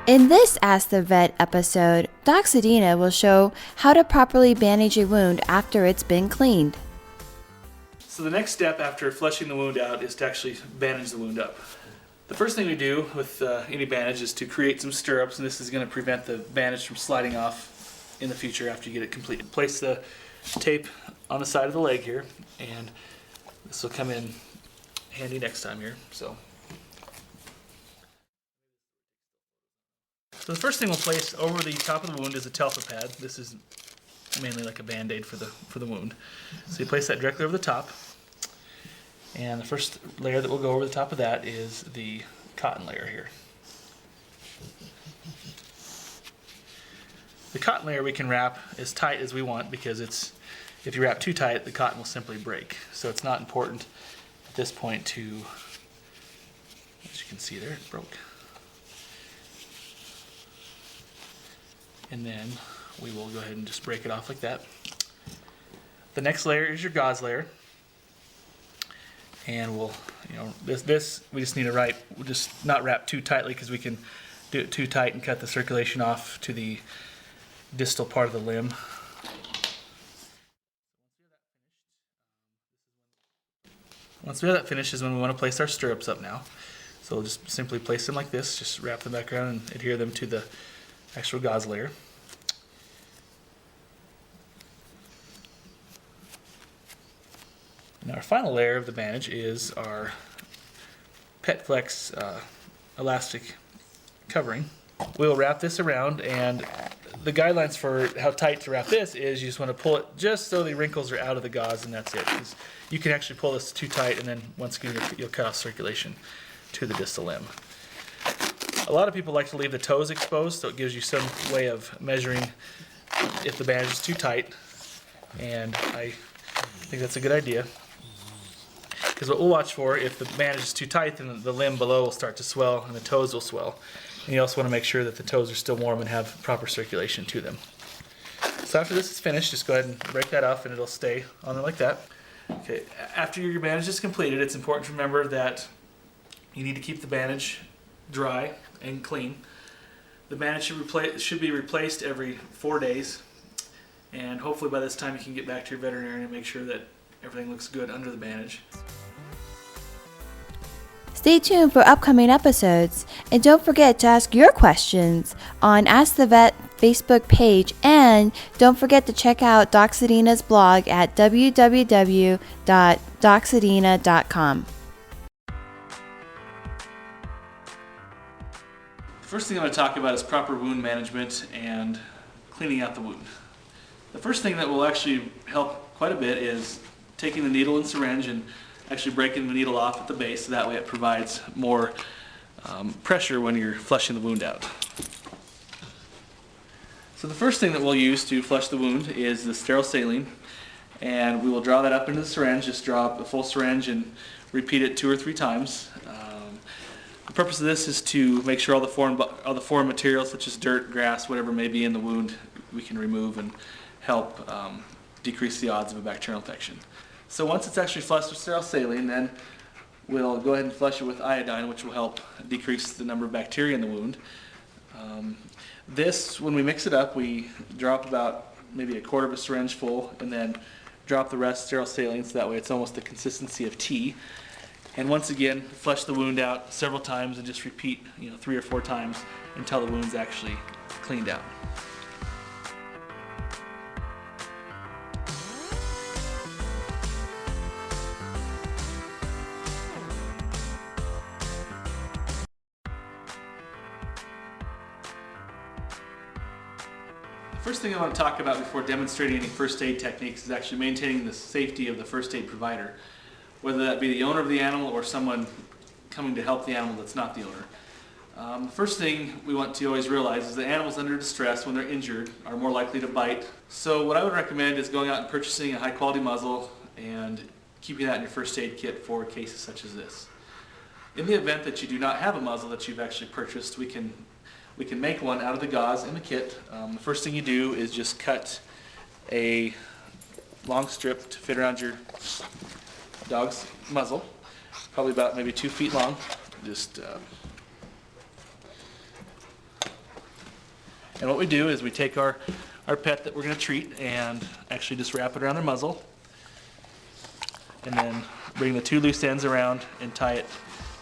In this Ask the Vet episode, Doxadina will show how to properly bandage a wound after it's been cleaned. So the next step after flushing the wound out is to actually bandage the wound up. The first thing we do with any bandage is to create some stirrups, and this is going to prevent the bandage from sliding off in the future after you get it completed. Place the tape on the side of the leg here, and this will come in handy next time here. So the first thing we'll place over the top of the wound is a Telfa pad. This is mainly like a band-aid for the wound. So you place that directly over the top. And the first layer that will go over the top of that is the cotton layer here. The cotton layer we can wrap as tight as we want because if you wrap too tight, the cotton will simply break. So it's not important at this point to, as you can see there, it broke. And then we will go ahead and just break it off like that. The next layer is your gauze layer. And we'll, this we just need to we'll just not wrap too tightly because we can do it too tight and cut the circulation off to the distal part of the limb. Once we have that finished is when we want to place our stirrups up now. So we'll just simply place them like this, just wrap them back around and adhere them to the actual gauze layer. And our final layer of the bandage is our PetFlex elastic covering. We'll wrap this around, and the guidelines for how tight to wrap this is you just want to pull it just so the wrinkles are out of the gauze, and that's it. 'Cause you can actually pull this too tight, and then once again you'll cut off circulation to the distal limb. A lot of people like to leave the toes exposed, so it gives you some way of measuring if the bandage is too tight, and I think that's a good idea. Because what we'll watch for, if the bandage is too tight, then the limb below will start to swell and the toes will swell. And you also want to make sure that the toes are still warm and have proper circulation to them. So after this is finished, just go ahead and break that off and it'll stay on there like that. Okay, after your bandage is completed, it's important to remember that you need to keep the bandage dry and clean. The bandage should be replaced every 4 days, and hopefully by this time you can get back to your veterinarian and make sure that everything looks good under the bandage. Stay tuned for upcoming episodes, and don't forget to ask your questions on Ask the Vet Facebook page, and don't forget to check out Doxadina's blog at www.doxadina.com. The first thing I'm going to talk about is proper wound management and cleaning out the wound. The first thing that will actually help quite a bit is taking the needle and syringe and actually breaking the needle off at the base, so that way it provides more pressure when you're flushing the wound out. So the first thing that we'll use to flush the wound is the sterile saline, and we will draw that up into the syringe. Just draw up a full syringe and repeat it 2 or 3 times. The purpose of this is to make sure all the foreign materials such as dirt, grass, whatever may be in the wound we can remove and help decrease the odds of a bacterial infection. So once it's actually flushed with sterile saline, then we'll go ahead and flush it with iodine, which will help decrease the number of bacteria in the wound. When we mix it up, we drop about maybe 1/4 of a syringe full and then drop the rest sterile saline, so that way it's almost the consistency of tea. And once again, flush the wound out several times and just repeat 3 or 4 times until the wound's actually cleaned out. The first thing I want to talk about before demonstrating any first aid techniques is actually maintaining the safety of the first aid provider, whether that be the owner of the animal or someone coming to help the animal that's not the owner. The first thing we want to always realize is that animals under distress, when they're injured, are more likely to bite. So what I would recommend is going out and purchasing a high quality muzzle and keeping that in your first aid kit for cases such as this. In the event that you do not have a muzzle that you've actually purchased, we can make one out of the gauze in the kit. The first thing you do is just cut a long strip to fit around your dog's muzzle, probably about maybe 2 feet long. Just And what we do is we take our pet that we're going to treat and actually just wrap it around their muzzle, and then bring the 2 loose ends around and tie it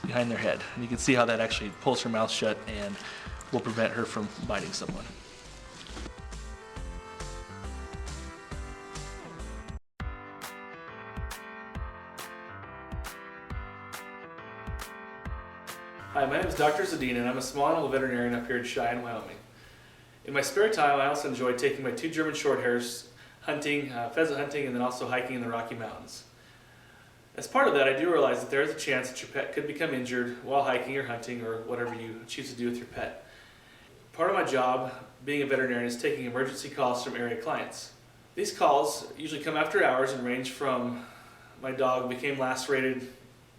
behind their head. And you can see how that actually pulls her mouth shut and will prevent her from biting someone. Hi, my name is Dr. Zadina, and I'm a small animal veterinarian up here in Cheyenne, Wyoming. In my spare time, I also enjoy taking my 2 German Shorthairs hunting, pheasant hunting, and then also hiking in the Rocky Mountains. As part of that, I do realize that there is a chance that your pet could become injured while hiking or hunting or whatever you choose to do with your pet. Part of my job, being a veterinarian, is taking emergency calls from area clients. These calls usually come after hours and range from my dog became lacerated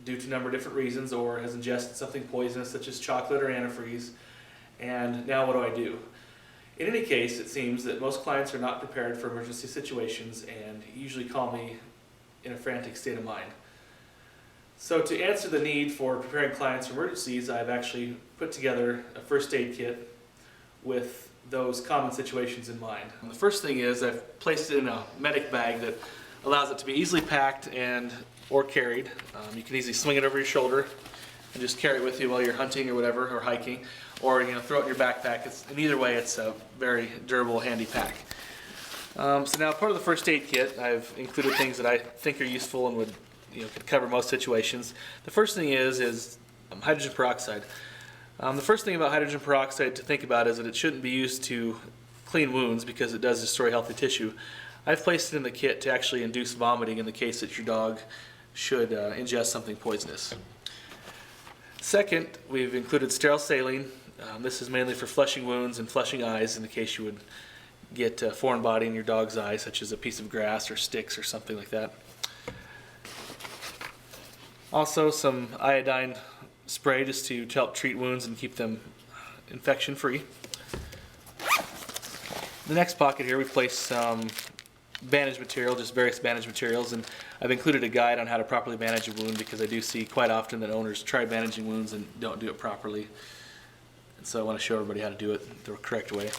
due to a number of different reasons or has ingested something poisonous such as chocolate or antifreeze, and now what do I do? In any case, it seems that most clients are not prepared for emergency situations and usually call me in a frantic state of mind. So to answer the need for preparing clients for emergencies, I've actually put together a first aid kit with those common situations in mind. And the first thing is I've placed it in a medic bag that allows it to be easily packed or carried. You can easily swing it over your shoulder and just carry it with you while you're hunting or whatever, or hiking, or throw it in your backpack. In either way, it's a very durable, handy pack. So now, part of the first aid kit, I've included things that I think are useful and would could cover most situations. The first thing is hydrogen peroxide. The first thing about hydrogen peroxide to think about is that it shouldn't be used to clean wounds because it does destroy healthy tissue. I've placed it in the kit to actually induce vomiting in the case that your dog should ingest something poisonous. Second, we've included sterile saline. This is mainly for flushing wounds and flushing eyes in the case you would get a foreign body in your dog's eye, such as a piece of grass or sticks or something like that. Also, some iodine spray just to help treat wounds and keep them infection free. The next pocket here we place some bandage material, just various bandage materials, and I've included a guide on how to properly bandage a wound because I do see quite often that owners try bandaging wounds and don't do it properly. And so I want to show everybody how to do it the correct way.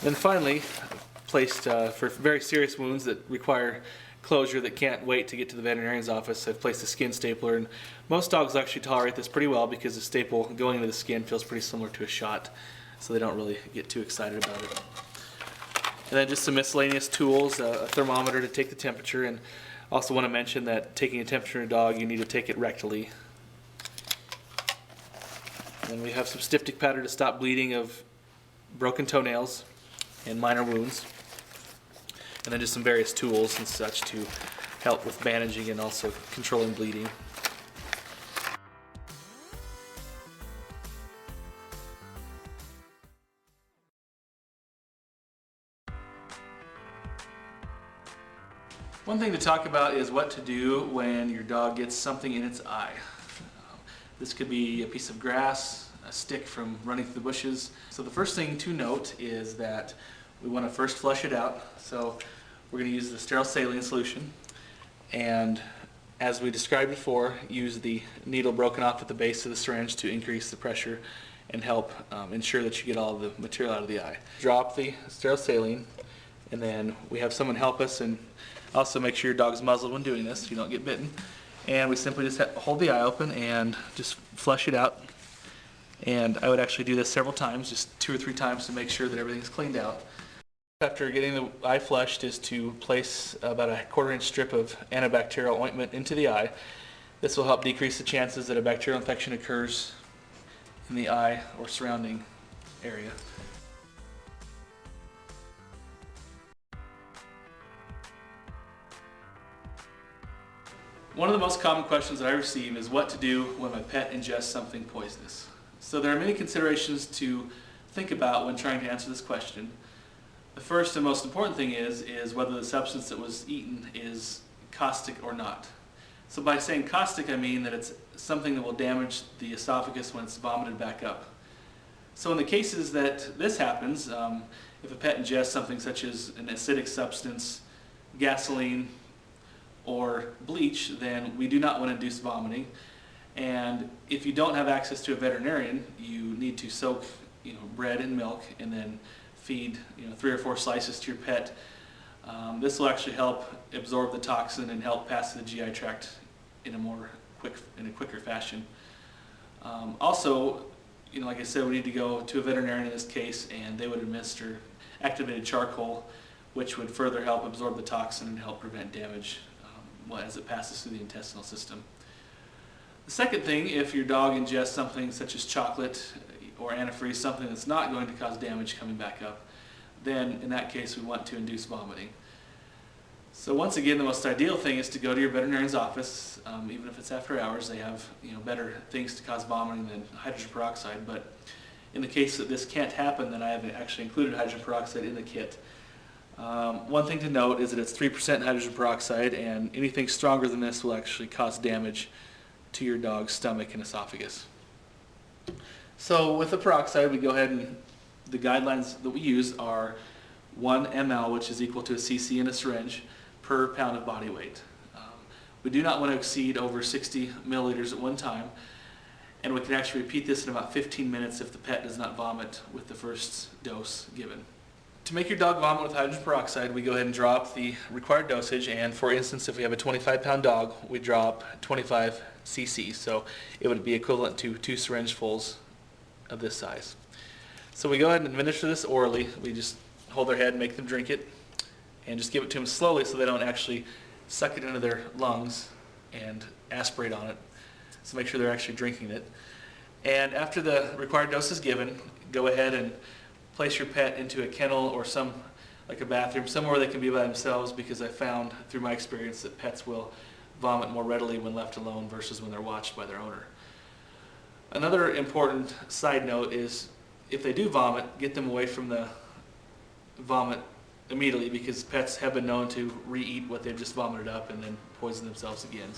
Then finally, placed for very serious wounds that require closure that can't wait to get to the veterinarian's office, I've placed a skin stapler, and most dogs actually tolerate this pretty well because the staple going into the skin feels pretty similar to a shot, so they don't really get too excited about it. And then just some miscellaneous tools, a thermometer to take the temperature, and also want to mention that taking a temperature in a dog, you need to take it rectally. Then we have some styptic powder to stop bleeding of broken toenails and minor wounds. And then just some various tools and such to help with bandaging and also controlling bleeding. One thing to talk about is what to do when your dog gets something in its eye. This could be a piece of grass, a stick from running through the bushes. So the first thing to note is that we want to first flush it out. So we're going to use the sterile saline solution, and as we described before, use the needle broken off at the base of the syringe to increase the pressure and help ensure that you get all the material out of the eye. Drop the sterile saline, and then we have someone help us and also make sure your dog's muzzled when doing this so you don't get bitten. And we simply just hold the eye open and just flush it out. And I would actually do this several times, just 2 or 3 times to make sure that everything's cleaned out. After getting the eye flushed is to place about a 1/4 inch strip of antibacterial ointment into the eye. This will help decrease the chances that a bacterial infection occurs in the eye or surrounding area. One of the most common questions that I receive is what to do when my pet ingests something poisonous. So there are many considerations to think about when trying to answer this question. The first and most important thing is whether the substance that was eaten is caustic or not. So by saying caustic, I mean that it's something that will damage the esophagus when it's vomited back up. So in the cases that this happens, if a pet ingests something such as an acidic substance, gasoline, or bleach, then we do not want to induce vomiting. And if you don't have access to a veterinarian, you need to soak, bread in milk and then feed, 3 or 4 slices to your pet. This will actually help absorb the toxin and help pass the GI tract in a quicker fashion. Also, like I said, we need to go to a veterinarian in this case, and they would administer activated charcoal, which would further help absorb the toxin and help prevent damage as it passes through the intestinal system. The second thing, if your dog ingests something such as chocolate or antifreeze, something that's not going to cause damage coming back up, then in that case we want to induce vomiting. So once again, the most ideal thing is to go to your veterinarian's office, even if it's after hours. They have better things to cause vomiting than hydrogen peroxide, but in the case that this can't happen, then I have actually included hydrogen peroxide in the kit. One thing to note is that it's 3% hydrogen peroxide, and anything stronger than this will actually cause damage to your dog's stomach and esophagus. So with the peroxide, we go ahead and the guidelines that we use are 1 ml, which is equal to a cc in a syringe, per pound of body weight. We do not want to exceed over 60 milliliters at one time, and we can actually repeat this in about 15 minutes if the pet does not vomit with the first dose given. To make your dog vomit with hydrogen peroxide, we go ahead and draw up the required dosage, and for instance, if we have a 25-pound dog, we draw up 25 cc, so it would be equivalent to 2 syringefuls of this size. So we go ahead and administer this orally. We just hold their head and make them drink it, and just give it to them slowly so they don't actually suck it into their lungs and aspirate on it. So make sure they're actually drinking it. And after the required dose is given, go ahead and place your pet into a kennel or like a bathroom, somewhere where they can be by themselves, because I found through my experience that pets will vomit more readily when left alone versus when they're watched by their owner. Another important side note is if they do vomit, get them away from the vomit immediately, because pets have been known to re-eat what they've just vomited up and then poison themselves again.